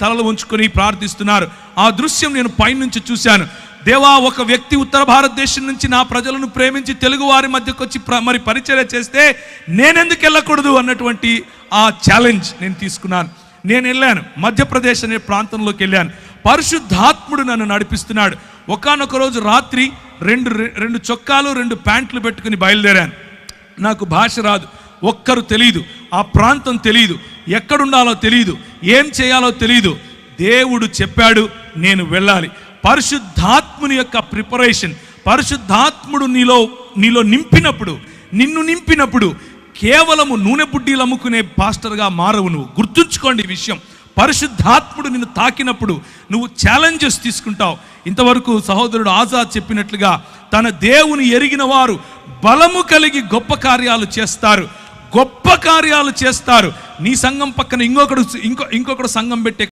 తలలు ఉంచుకొని ప్రార్థిస్తున్నారు. ఆ దృశ్యం నేను పైనుంచి చూశాను. దేవా, ఒక వ్యక్తి ఉత్తర భారతదేశం నుంచి నా ప్రజలను ప్రేమించి తెలుగు వారి మధ్యకు వచ్చి మరి పరిచర్య చేస్తే నేనెందుకు వెళ్ళకూడదు అన్నటువంటి ఆ ఛాలెంజ్ నేను తీసుకున్నాను. నేను వెళ్ళాను, మధ్యప్రదేశ్ అనే ప్రాంతంలోకి వెళ్ళాను. పరిశుద్ధాత్ముడు నన్ను నడిపిస్తున్నాడు. ఒకానొక రోజు రాత్రి రెండు చొక్కాలు 2 ప్యాంట్లు పెట్టుకుని బయలుదేరాను. నాకు భాష రాదు, ఒక్కరు తెలియదు, ఆ ప్రాంతం తెలియదు, ఎక్కడుండాలో తెలియదు, ఏం చేయాలో తెలియదు. దేవుడు చెప్పాడు నేను వెళ్ళాలి. పరిశుద్ధాత్ముని యొక్క ప్రిపరేషన్, పరిశుద్ధాత్ముడు నీలో నింపినప్పుడు, నిన్ను నింపినప్పుడు కేవలము నూనె బుడ్డీలు అమ్ముకునే పాస్టర్గా మారవు నువ్వు. గుర్తుంచుకోండి ఈ విషయం. పరిశుద్ధాత్ముడు నిన్ను తాకినప్పుడు నువ్వు ఛాలెంజెస్ తీసుకుంటావు. ఇంతవరకు సహోదరుడు ఆజాద్ చెప్పినట్లుగా తన దేవుని ఎరిగిన వారు బలము కలిగి గొప్ప కార్యాలు చేస్తారు, గొప్ప కార్యాలు చేస్తారు. నీ సంఘం పక్కన ఇంకొకడు సంఘం పెట్టే